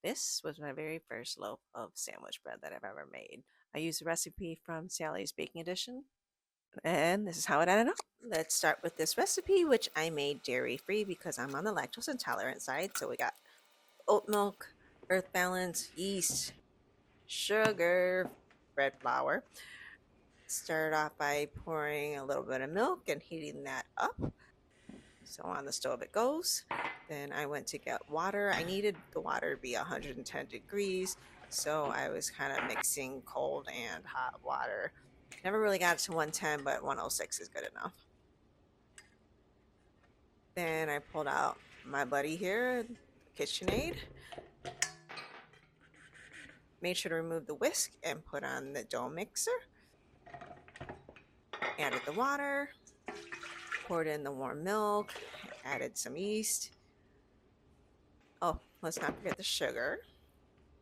This was my very first loaf of sandwich bread that I've ever made. I used a recipe from Sally's Baking Edition, and this is how it ended up. Let's start with this recipe, which I made dairy free because I'm on the lactose intolerant side. So we got oat milk, earth balance, yeast, sugar, bread flour. Started off by pouring a little bit of milk and heating that up. So on the stove it goes. Then I went to get water. I needed the water to be 110 degrees. So I was kind of mixing cold and hot water. Never really got it to 110, but 106 is good enough. Then I pulled out my buddy here, KitchenAid. Made sure to remove the whisk and put on the dough mixer. Added the water. Poured in the warm milk. Added some yeast. Oh, let's not forget the sugar.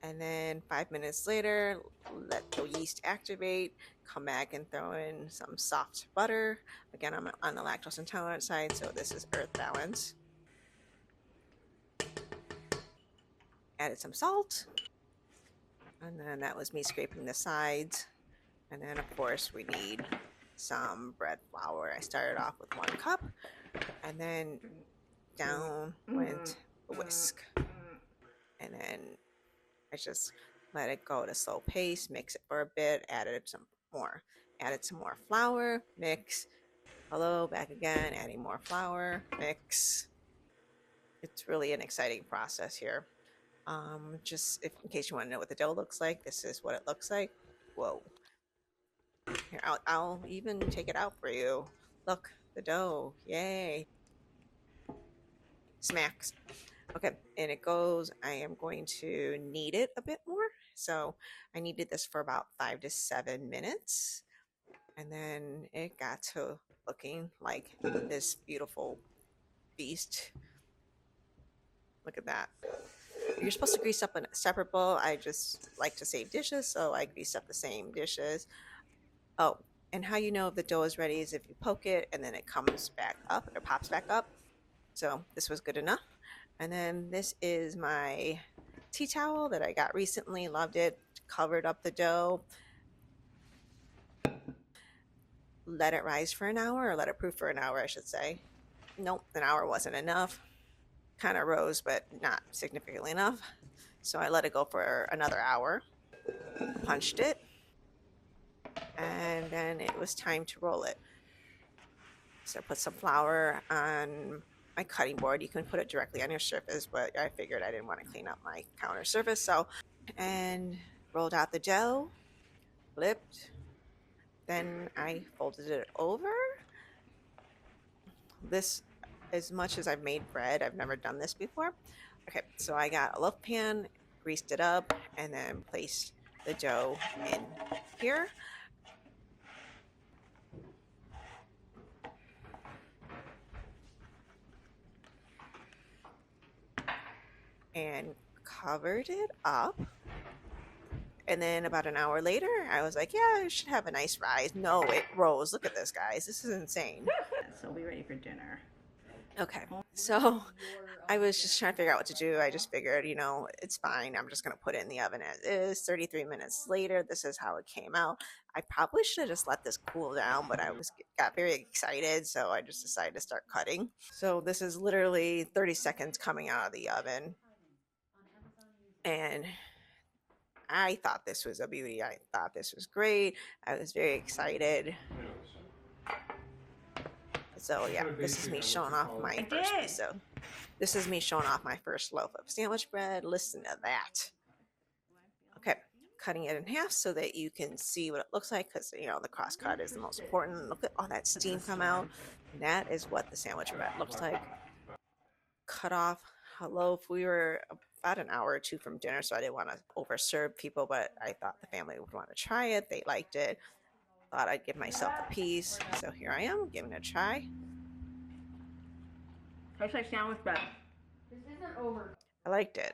And then 5 minutes later, let the yeast activate, come back and throw in some soft butter. Again, I'm on the lactose intolerant side, so this is earth balance. Added some salt. And then that was me scraping the sides. And then of course we need some bread flour. I started off with 1 cup, and then down went the whisk. And then I just let it go at a slow pace, mix it for a bit, added some more flour, mix, hello, back again, adding more flour, mix. It's really an exciting process here. Just if, in case you want to know what the dough looks like, this is what it looks like. Whoa. Here, I'll even take it out for you. Look, the dough, yay. Smacks. Okay, and it goes, I am going to knead it a bit more. So I kneaded this for about 5 to 7 minutes. And then it got to looking like this beautiful beast. Look at that. You're supposed to grease up in a separate bowl. I just like to save dishes, so I greased up the same dishes. Oh, and how you know if the dough is ready is if you poke it and then it comes back up or pops back up. So this was good enough. And then this is my tea towel that I got recently. Loved it. Covered up the dough. Let it rise for an hour, or let it proof for an hour, I should say. Nope, an hour wasn't enough. Kind of rose, but not significantly enough. So I let it go for another hour. Punched it. And then it was time to roll it. So I put some flour on my cutting board. You can put it directly on your surface, but I figured I didn't want to clean up my counter surface. So, and rolled out the dough, flipped. Then I folded it over. This, as much as I've made bread, I've never done this before. Okay, so I got a loaf pan, greased it up, and then placed the dough in here. And covered it up. And then about an hour later, I was like, yeah, it should have a nice rise. No, it rose. Look at this, guys. This is insane. So we'll be ready for dinner. Okay, so I was just trying to figure out what to do. I just figured, it's fine. I'm just going to put it in the oven as is. 33 minutes later, this is how it came out. I probably should have just let this cool down, but got very excited, so I just decided to start cutting. So this is literally 30 seconds coming out of the oven. And I thought this was a beauty. I thought this was great. I was very excited. So yeah, this is me showing off my first piece. So this is me showing off my first loaf of sandwich bread. Listen to that. Okay, cutting it in half so that you can see what it looks like, because the cross cut is the most important. Look at all that steam come out. That is what the sandwich bread looks like. Cut off a loaf. We were about an hour or two from dinner, so I didn't want to overserve people, but I thought the family would want to try it. They liked it. Thought I'd give myself a piece. So here I am, giving it a try. Tastes like sandwich bread. This isn't over. I liked it.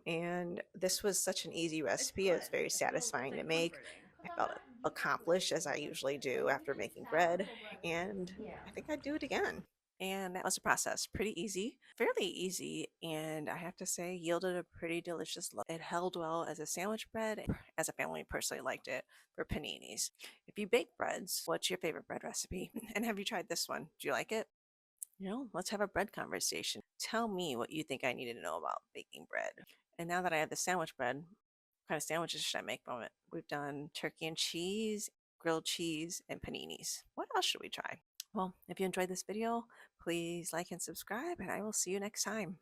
And this was such an easy recipe. It was very satisfying to make. I felt accomplished, as I usually do after making bread, and I think I'd do it again. And that was the process. Pretty easy, fairly easy and I have to say, yielded a pretty delicious look. It held well as a sandwich bread. As a family, personally liked it for paninis. If you bake breads, what's your favorite bread recipe? And have you tried this one? Do you like it? Let's have a bread conversation. Tell me what you think I need to know about baking bread. And now that I have the sandwich bread, what kind of sandwiches should I make from it? We've done turkey and cheese, grilled cheese, and paninis. What else should we try? Well, if you enjoyed this video, please like and subscribe, and I will see you next time.